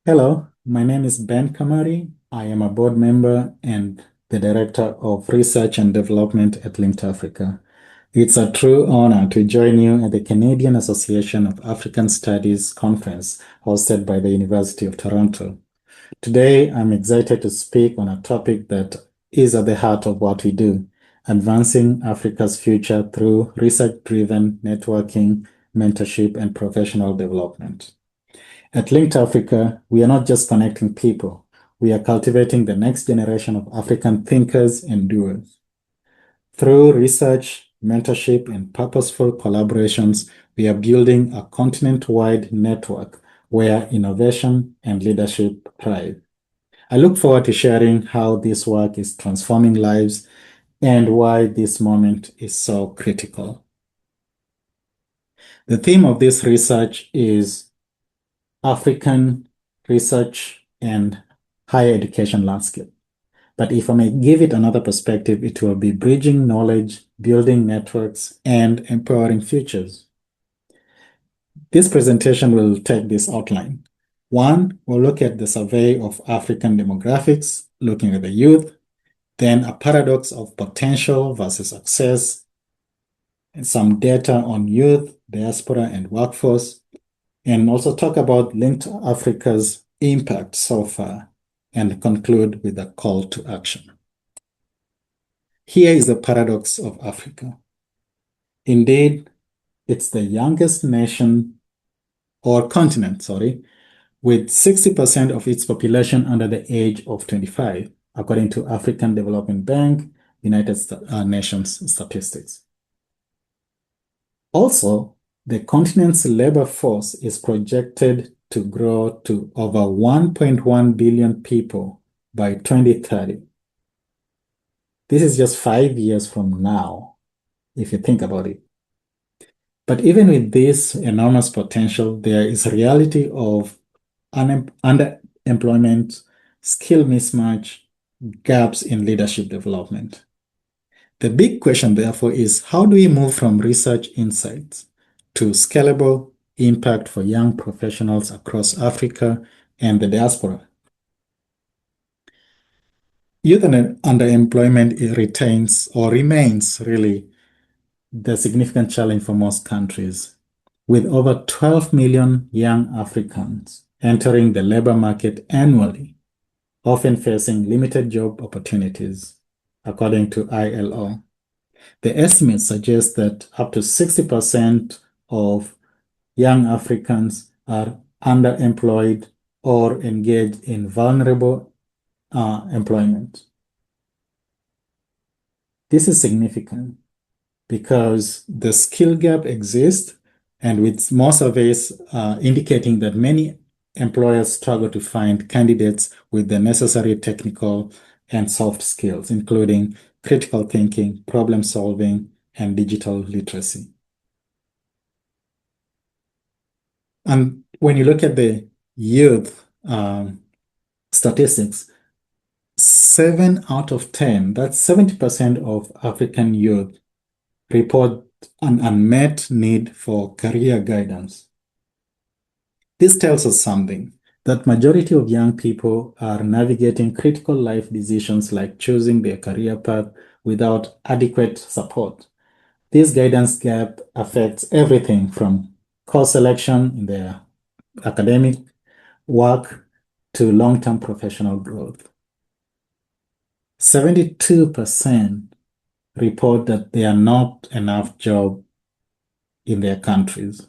Hello, my name is Ben Kamary. I am a board member and the Director of Research and Development at Linked Africa. It's a true honor to join you at the Canadian Association of African Studies conference hosted by the University of Toronto. Today, I'm excited to speak on a topic that is at the heart of what we do, advancing Africa's future through research-driven networking, mentorship, and professional development. At Linked Africa, we are not just connecting people, we are cultivating the next generation of African thinkers and doers. Through research, mentorship, and purposeful collaborations, we are building a continent-wide network where innovation and leadership thrive. I look forward to sharing how this work is transforming lives and why this moment is so critical. The theme of this research is African research and higher education landscape. But if I may give it another perspective, it will be bridging knowledge, building networks, and empowering futures. This presentation will take this outline. One, we'll look at the survey of African demographics, looking at the youth, then a paradox of potential versus access, and some data on youth, diaspora, and workforce, and also talk about Linked Africa's impact so far, and conclude with a call to action. Here is the paradox of Africa. Indeed, it's the youngest nation or continent, with 60% of its population under the age of 25, according to African Development Bank, United Nations statistics. Also, the continent's labor force is projected to grow to over 1.1 billion people by 2030. This is just 5 years from now, if you think about it. But even with this enormous potential, there is a reality of underemployment, skill mismatch, gaps in leadership development. The big question, therefore, is how do we move from research insights to scalable impact for young professionals across Africa and the diaspora? Youth underemployment retains or remains really the significant challenge for most countries, with over 12 million young Africans entering the labor market annually, often facing limited job opportunities, according to ILO. The estimates suggest that up to 60% of young Africans are underemployed or engaged in vulnerable employment. This is significant because the skill gap exists, and with more surveys indicating that many employers struggle to find candidates with the necessary technical and soft skills, including critical thinking, problem solving, and digital literacy. And when you look at the youth statistics, 7 out of 10, that's 70% of African youth report an unmet need for career guidance. This tells us something, that majority of young people are navigating critical life decisions like choosing their career path without adequate support. This guidance gap affects everything from course selection in their academic work to long-term professional growth. 72% report that there are not enough jobs in their countries.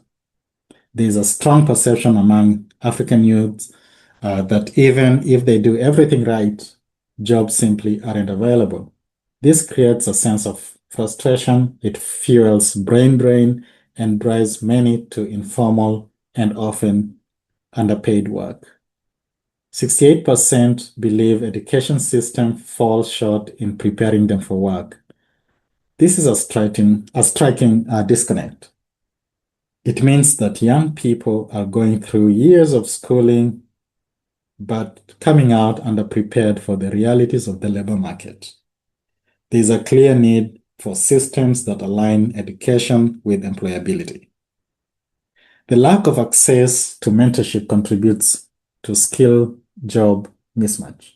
There's a strong perception among African youths that even if they do everything right, jobs simply aren't available. This creates a sense of frustration. It fuels brain drain and drives many to informal and often underpaid work. 68% believe education system falls short in preparing them for work. This is a striking disconnect. It means that young people are going through years of schooling, but coming out underprepared for the realities of the labor market. There's a clear need for systems that align education with employability. The lack of access to mentorship contributes to skill-job mismatch.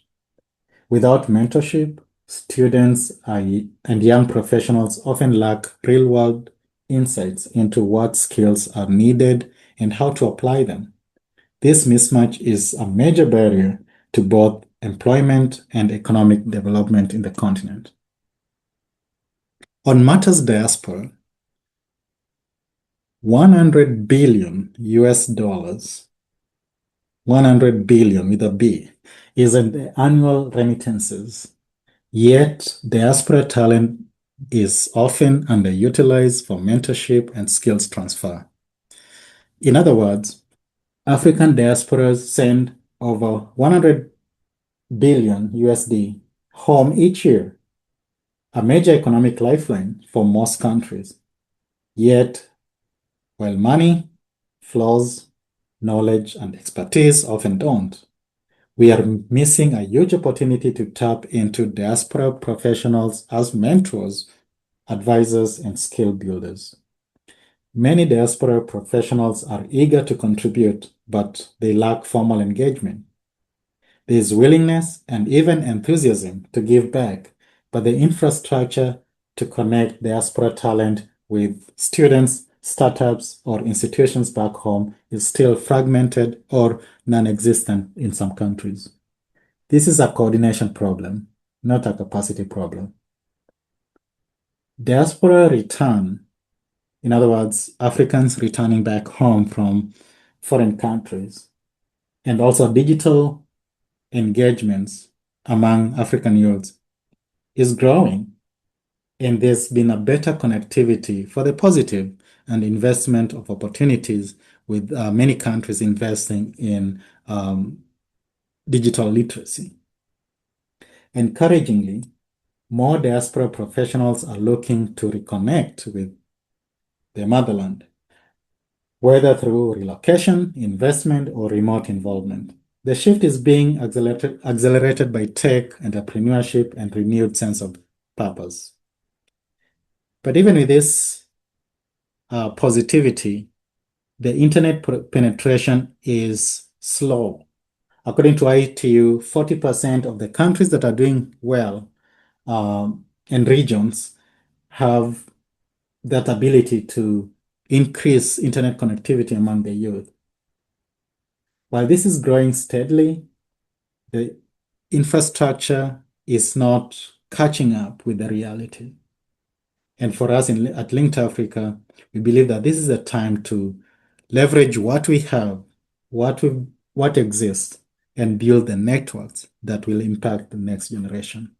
Without mentorship, students and young professionals often lack real-world insights into what skills are needed and how to apply them. This mismatch is a major barrier to both employment and economic development in the continent. On matters diaspora, 100 billion US dollars, 100 billion with a B, is in the annual remittances. Yet, diaspora talent is often underutilized for mentorship and skills transfer. In other words, African diasporas send over 100 billion USD home each year, a major economic lifeline for most countries. Yet, while money flows, knowledge and expertise often don't, we are missing a huge opportunity to tap into diaspora professionals as mentors, advisors, and skill builders. Many diaspora professionals are eager to contribute, but they lack formal engagement. There is willingness and even enthusiasm to give back, but the infrastructure to connect diaspora talent with students, startups, or institutions back home is still fragmented or non-existent in some countries. This is a coordination problem, not a capacity problem. Diaspora return, in other words, Africans returning back home from foreign countries, and also digital engagements among African youths is growing, and there's been a better connectivity for the positive and investment of opportunities with many countries investing in digital literacy. Encouragingly, more diaspora professionals are looking to reconnect with their motherland, whether through relocation, investment, or remote involvement. The shift is being accelerated by tech, entrepreneurship, and renewed sense of purpose. But even with this positivity, the internet penetration is slow. According to ITU, 40% of the countries that are doing well and regions have that ability to increase internet connectivity among the youth. While this is growing steadily, the infrastructure is not catching up with the reality. And for us at Linked Africa, we believe that this is a time to leverage what we have, what exists, and build the networks that will impact the next generation.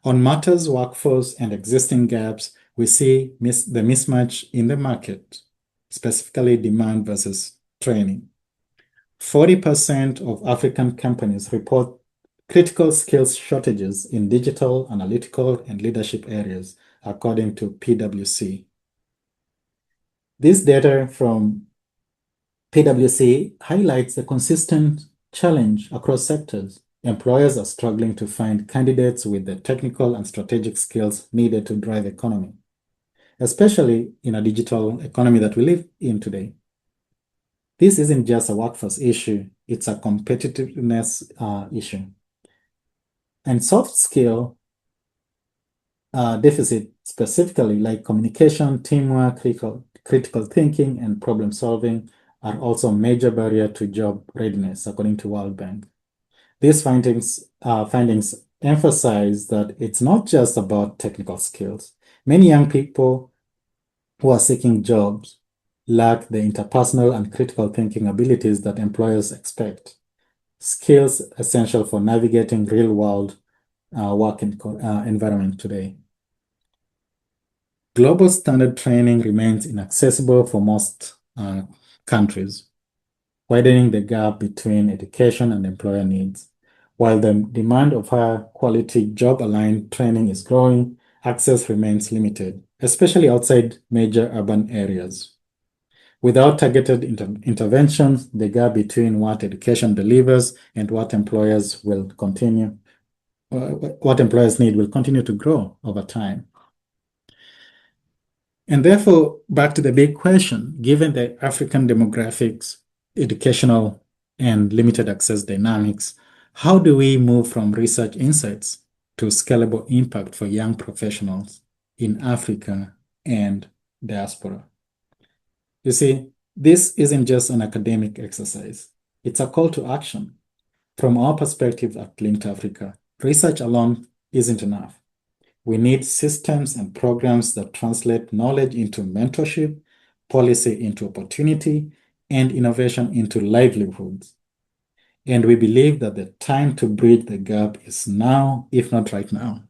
On matters workforce and existing gaps, we see the mismatch in the market, specifically demand versus training. 40% of African companies report critical skills shortages in digital, analytical, and leadership areas, according to PwC. This data from PwC highlights the consistent challenge across sectors. Employers are struggling to find candidates with the technical and strategic skills needed to drive economy, especially in a digital economy that we live in today. This isn't just a workforce issue, it's a competitiveness issue. And soft skill deficit, specifically like communication, teamwork, critical thinking, and problem solving, are also a major barrier to job readiness, according to World Bank. These findings emphasize that it's not just about technical skills. Many young people who are seeking jobs lack the interpersonal and critical thinking abilities that employers expect, skills essential for navigating real-world work environment today. Global standard training remains inaccessible for most countries, widening the gap between education and employer needs. While the demand of higher quality job-aligned training is growing, access remains limited, especially outside major urban areas. Without targeted interventions, the gap between what education delivers and what employers need will continue to grow over time. And therefore, back to the big question, given the African demographics, educational and limited access dynamics, how do we move from research insights to scalable impact for young professionals in Africa and diaspora? You see, this isn't just an academic exercise, it's a call to action. From our perspective at Linked Africa, research alone isn't enough. We need systems and programs that translate knowledge into mentorship, policy into opportunity, and innovation into livelihoods. And we believe that the time to bridge the gap is now, if not right now.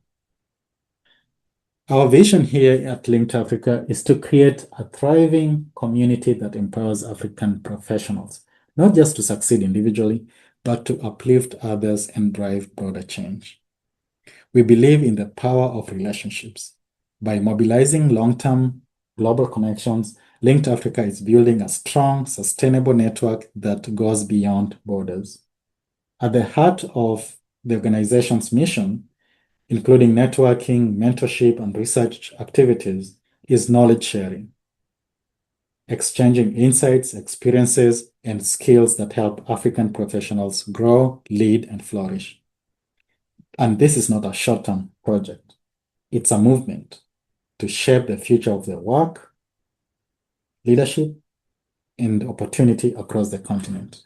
Our vision here at Linked Africa is to create a thriving community that empowers African professionals, not just to succeed individually, but to uplift others and drive broader change. We believe in the power of relationships. By mobilizing long-term global connections, Linked Africa is building a strong, sustainable network that goes beyond borders. At the heart of the organization's mission, including networking, mentorship, and research activities, is knowledge sharing, exchanging insights, experiences, and skills that help African professionals grow, lead, and flourish. And this is not a short-term project. It's a movement to shape the future of their work, leadership, and opportunity across the continent.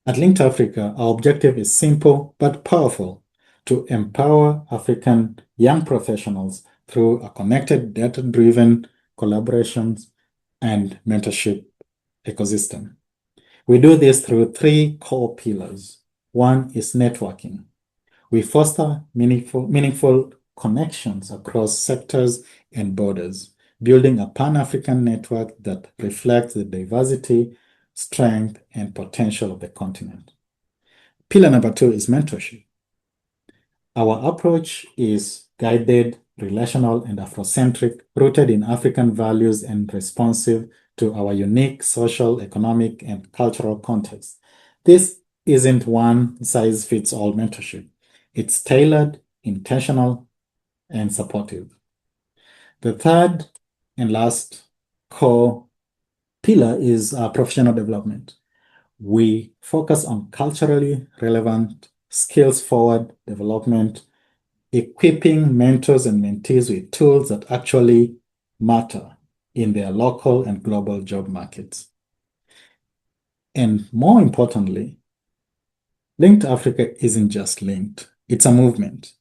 At Linked Africa, our objective is simple but powerful: to empower African young professionals through a connected, data-driven collaborations and mentorship ecosystem. We do this through three core pillars. One is networking. We foster meaningful connections across sectors and borders, building a Pan-African network that reflects the diversity, strength, and potential of the continent. Pillar number two is mentorship. Our approach is guided, relational, and Afrocentric, rooted in African values and responsive to our unique social, economic, and cultural context. This isn't one-size-fits-all mentorship. It's tailored, intentional, and supportive. The third and last core pillar is professional development. We focus on culturally relevant, skills-forward development, equipping mentors and mentees with tools that actually matter in their local and global job markets. And more importantly, Linked Africa isn't just linked, it's a movement.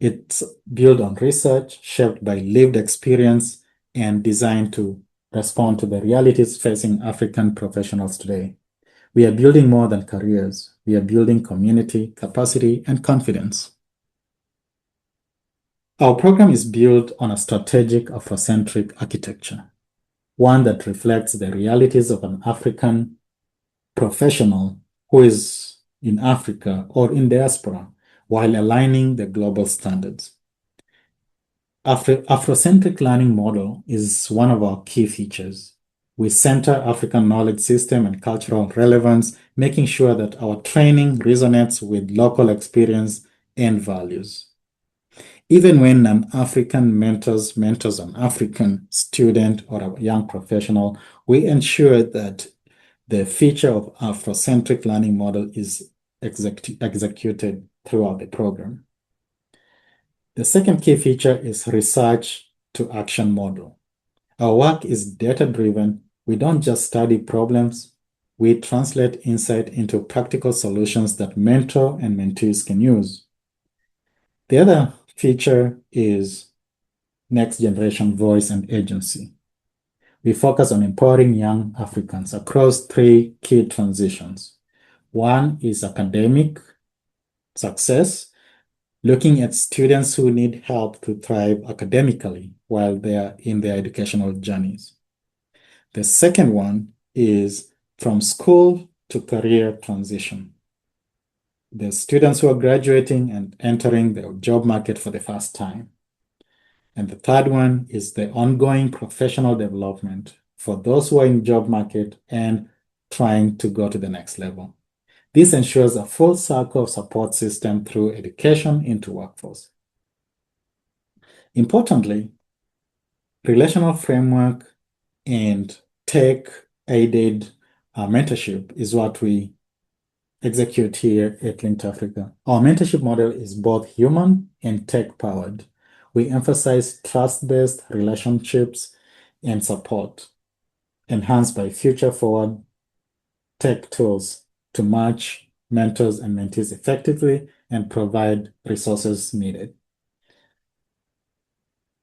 It's built on research, shaped by lived experience, and designed to respond to the realities facing African professionals today. We are building more than careers. We are building community, capacity, and confidence. Our program is built on a strategic Afrocentric architecture, one that reflects the realities of an African professional who is in Africa or in diaspora, while aligning the global standards. Afrocentric learning model is one of our key features. We center African knowledge system and cultural relevance, making sure that our training resonates with local experience and values. Even when an African mentors an African student or a young professional, we ensure that the feature of Afrocentric learning model is executed throughout the program. The second key feature is research to action model. Our work is data-driven. We don't just study problems, we translate insight into practical solutions that mentor and mentees can use. The other feature is next generation voice and agency. We focus on empowering young Africans across three key transitions. One is academic success, looking at students who need help to thrive academically while they are in their educational journeys. The second one is from school to career transition. The students who are graduating and entering the job market for the first time. And the third one is the ongoing professional development for those who are in job market and trying to go to the next level. This ensures a full circle support system through education into workforce. Importantly, relational framework and tech aided mentorship is what we execute here at Linked Africa. Our mentorship model is both human and tech-powered. We emphasize trust-based relationships and support, enhanced by future-forward tech tools to match mentors and mentees effectively and provide resources needed.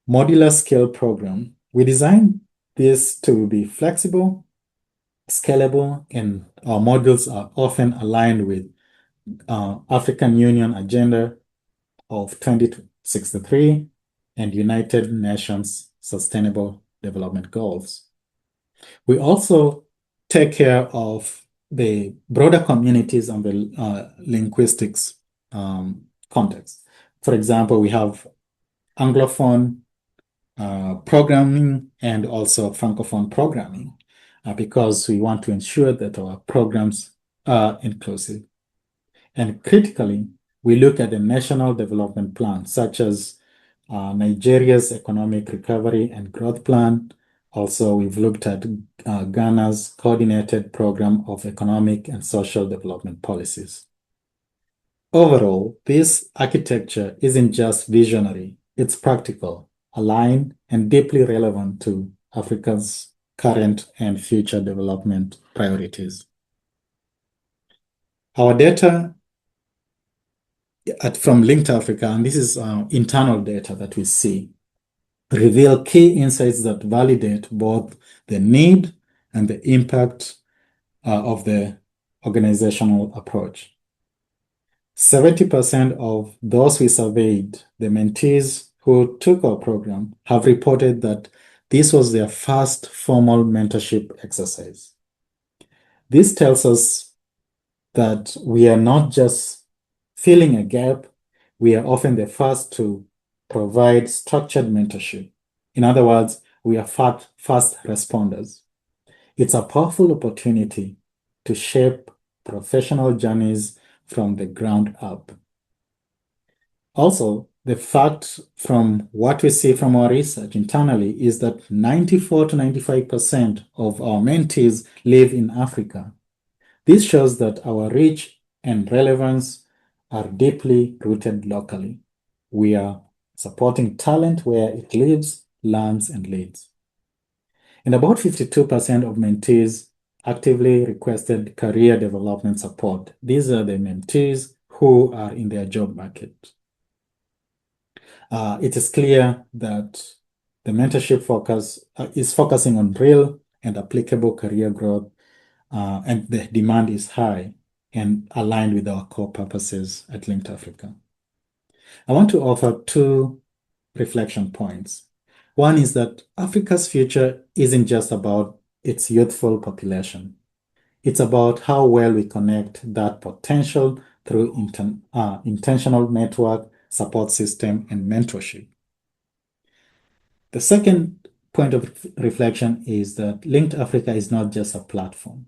Modular scale program. We designed this to be flexible, scalable, and our modules are often aligned with African Union Agenda of 2063 and United Nations Sustainable Development Goals. We also take care of the broader communities on the linguistics context. For example, we have Anglophone programming and also Francophone programming because we want to ensure that our programs are inclusive. And critically, we look at the national development plan, such as Nigeria's economic recovery and growth plan. Also, we've looked at Ghana's coordinated program of economic and social development policies. Overall, this architecture isn't just visionary, it's practical, aligned, and deeply relevant to Africa's current and future development priorities. Our data from Linked Africa, and this is internal data that we see, reveal key insights that validate both the need and the impact of the organizational approach. 70% of those we surveyed, the mentees who took our program, have reported that this was their first formal mentorship exercise. This tells us that we are not just filling a gap, we are often the first to provide structured mentorship. In other words, we are fast responders. It's a powerful opportunity to shape professional journeys from the ground up. Also, the fact from what we see from our research internally is that 94 to 95% of our mentees live in Africa. This shows that our reach and relevance are deeply rooted locally. We are supporting talent where it lives, learns, and leads. And about 52% of mentees actively requested career development support. These are the mentees who are in their job market. It is clear that the mentorship focus is focusing on real and applicable career growth, and the demand is high and aligned with our core purposes at Linked Africa. I want to offer two reflection points. One is that Africa's future isn't just about its youthful population. It's about how well we connect that potential through intentional network, support system, and mentorship. The second point of reflection is that Linked Africa is not just a platform.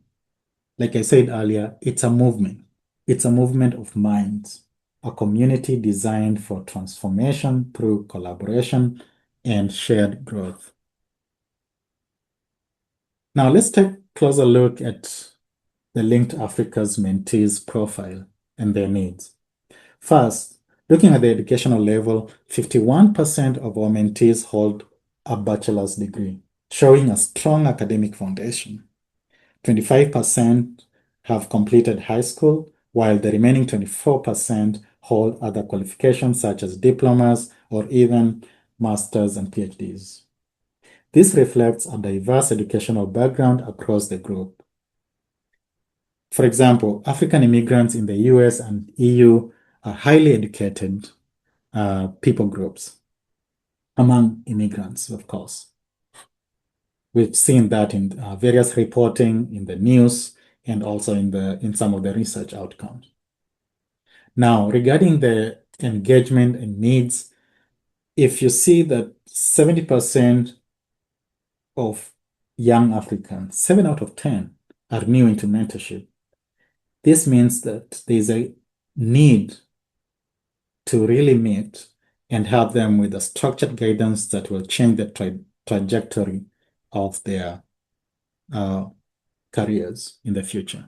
Like I said earlier, it's a movement. It's a movement of minds, a community designed for transformation through collaboration and shared growth. Now let's take a closer look at the Linked Africa's mentees profile and their needs. First, looking at the educational level, 51% of our mentees hold a bachelor's degree, showing a strong academic foundation. 25% have completed high school, while the remaining 24% hold other qualifications such as diplomas or even masters and PhDs. This reflects a diverse educational background across the group. For example, African immigrants in the US and EU are highly educated people groups among immigrants, of course. We've seen that in various reporting in the news and also in some of the research outcomes. Now, regarding the engagement and needs, if you see that 70% of young Africans, 7 out of 10, are new into mentorship, this means that there's a need to really meet and help them with a structured guidance that will change the trajectory of their careers in the future.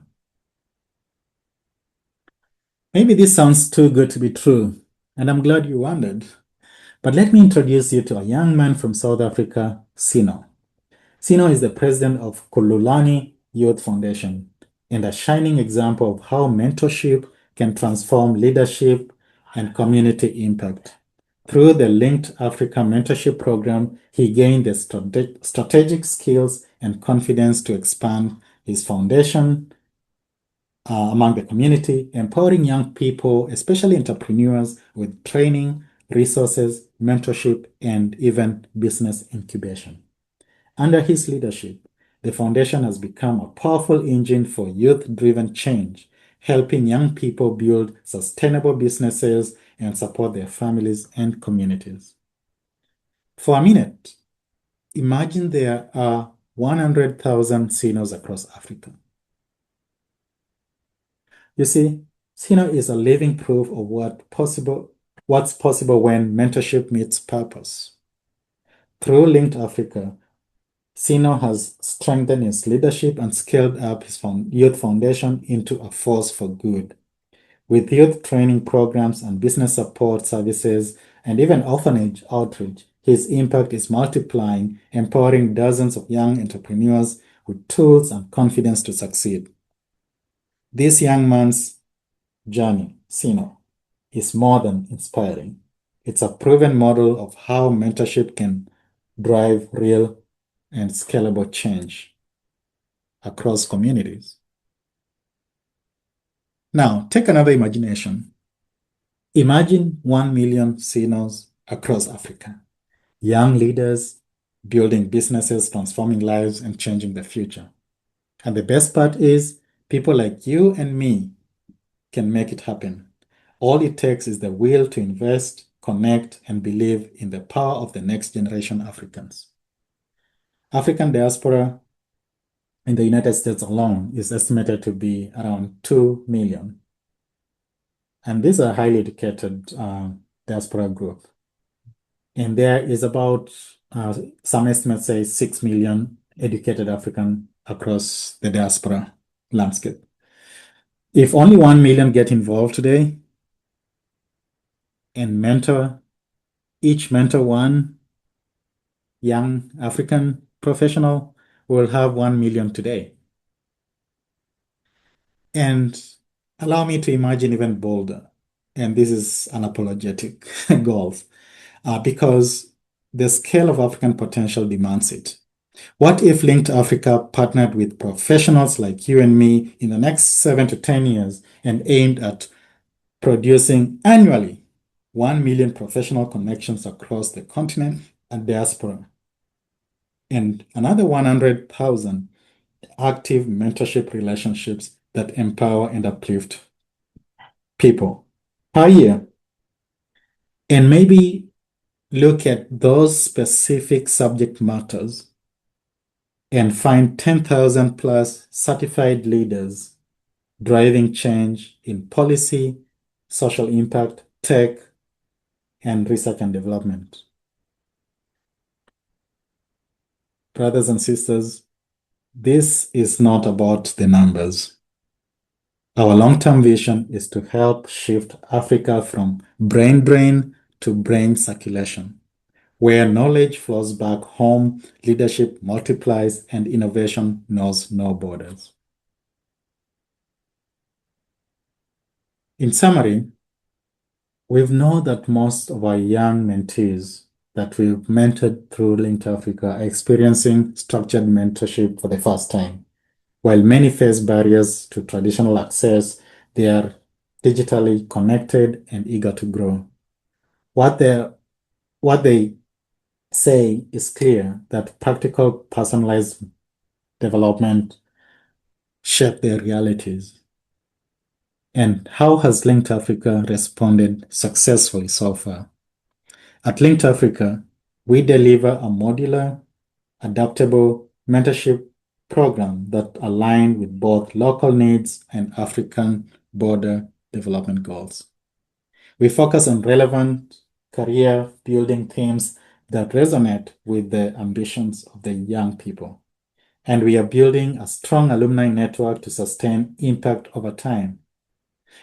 Maybe this sounds too good to be true, and I'm glad you wondered. But let me introduce you to a young man from South Africa, Sino. Sino is the president of Kululani Youth Foundation and a shining example of how mentorship can transform leadership and community impact. Through the Linked Africa Mentorship Program, he gained the strategic skills and confidence to expand his foundation among the community, empowering young people, especially entrepreneurs, with training, resources, mentorship, and even business incubation. Under his leadership, the foundation has become a powerful engine for youth-driven change, helping young people build sustainable businesses and support their families and communities. For a minute, imagine there are 100,000 Sinos across Africa. You see, Sino is a living proof of what's possible when mentorship meets purpose. Through Linked Africa, Sino has strengthened his leadership and scaled up his youth foundation into a force for good. With youth training programs and business support services, and even orphanage outreach, his impact is multiplying, empowering dozens of young entrepreneurs with tools and confidence to succeed. This young man's journey, Sino, is more than inspiring. It's a proven model of how mentorship can drive real and scalable change across communities. Now, take another imagination. Imagine 1 million Sinos across Africa, young leaders building businesses, transforming lives, and changing the future. And the best part is, people like you and me can make it happen. All it takes is the will to invest, connect, and believe in the power of the next generation Africans. African diaspora in the United States alone is estimated to be around 2 million. And these are highly educated diaspora group. And there is about, some estimates say 6 million educated African across the diaspora landscape. If only 1 million get involved today and each mentor one young African professional, will have 1 million today. And allow me to imagine even bolder, and this is unapologetic goals, because the scale of African potential demands it. What if Linked Africa partnered with professionals like you and me in the next 7 to 10 years and aimed at producing annually 1 million professional connections across the continent and diaspora, and another 100,000 active mentorship relationships that empower and uplift people per year? And maybe look at those specific subject matters and find 10,000 plus certified leaders driving change in policy, social impact, tech, and research and development. Brothers and sisters, this is not about the numbers. Our long-term vision is to help shift Africa from brain drain to brain circulation, where knowledge flows back home, leadership multiplies, and innovation knows no borders. In summary, we've known that most of our young mentees that we've mentored through Linked Africa are experiencing structured mentorship for the first time. While many face barriers to traditional access, they are digitally connected and eager to grow. What they say is clear, that practical, personalized development shape their realities. And how has Linked Africa responded successfully so far? At Linked Africa, we deliver a modular, adaptable mentorship program that align with both local needs and African border development goals. We focus on relevant career building themes that resonate with the ambitions of the young people. and we are building a strong alumni network to sustain impact over time.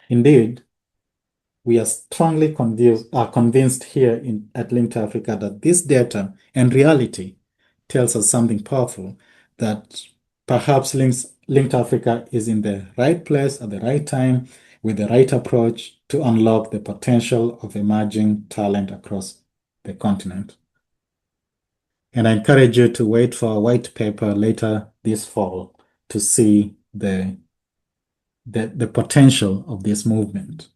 Indeed, we are strongly convinced here at Linked Africa that this data and reality tells us something powerful, that perhaps Linked Africa is in the right place at the right time with the right approach to unlock the potential of emerging talent across the continent. And I encourage you to wait for a white paper later this fall to see the potential of this movement.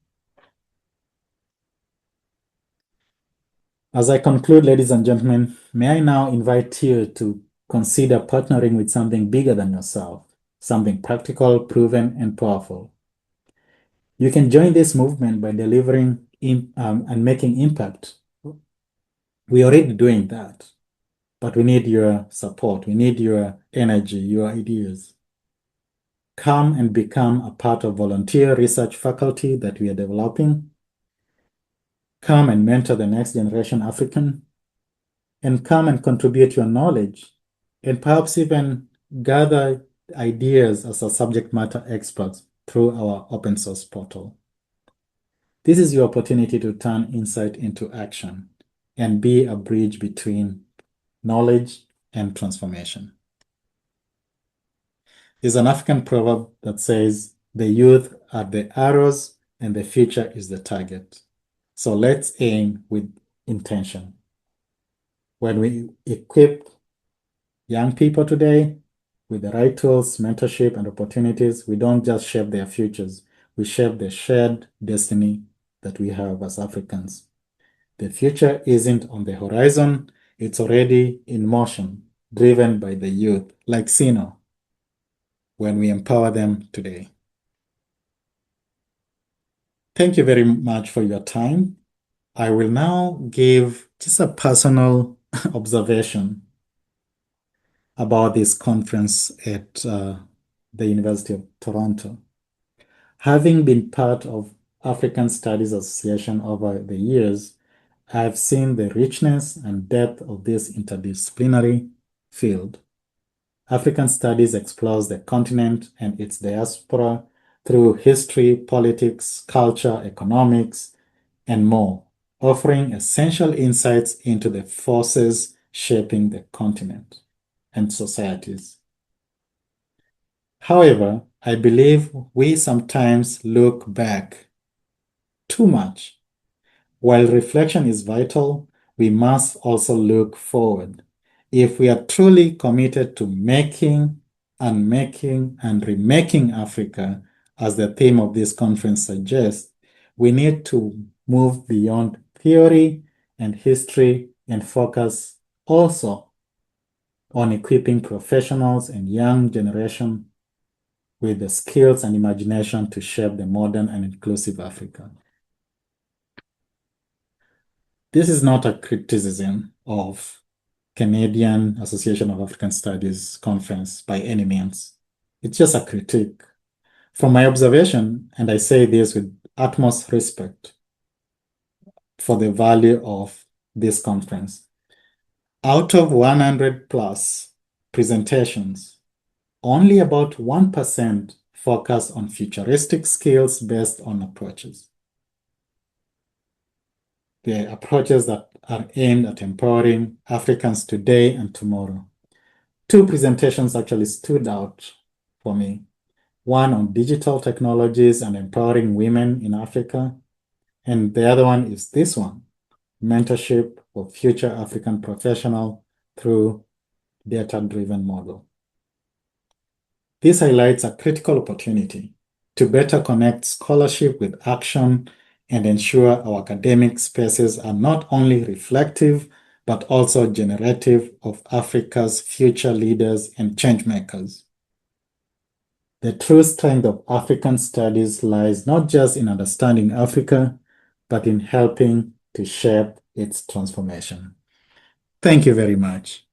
As I conclude, ladies and gentlemen, may I now invite you to consider partnering with something bigger than yourself, something practical, proven, and powerful. You can join this movement by delivering and making impact. We're already doing that, but we need your support. We need your energy, your ideas. Come and become a part of volunteer research faculty that we are developing. Come and mentor the next generation African, and come and contribute your knowledge, and perhaps even gather ideas as a subject matter experts through our open source portal. This is your opportunity to turn insight into action and be a bridge between knowledge and transformation. There's an African proverb that says, the youth are the arrows and the future is the target. So let's aim with intention. When we equip young people today with the right tools, mentorship, and opportunities, we don't just shape their futures, we shape the shared destiny that we have as Africans. The future isn't on the horizon, it's already in motion, driven by the youth, like Sino, when we empower them today. Thank you very much for your time. I will now give just a personal observation about this conference at the University of Toronto. Having been part of African Studies Association over the years, I've seen the richness and depth of this interdisciplinary field. African Studies explores the continent and its diaspora through history, politics, culture, economics, and more, offering essential insights into the forces shaping the continent and societies. However, I believe we sometimes look back too much. While reflection is vital, we must also look forward. If we are truly committed to making, unmaking, and remaking Africa, as the theme of this conference suggests, we need to move beyond theory and history and focus also on equipping professionals and young generation with the skills and imagination to shape the modern and inclusive Africa. This is not a criticism of Canadian Association of African Studies conference by any means. It's just a critique. From my observation, and I say this with utmost respect for the value of this conference, out of 100 plus presentations, only about 1% focus on futuristic skills based on approaches. The approaches that are aimed at empowering Africans today and tomorrow. Two presentations actually stood out for me. One on digital technologies and empowering women in Africa, and the other one is this one, mentorship for future African professionals through data-driven model. This highlights a critical opportunity to better connect scholarship with action and ensure our academic spaces are not only reflective, but also generative of Africa's future leaders and changemakers. The true strength of African studies lies not just in understanding Africa, but in helping to shape its transformation. Thank you very much.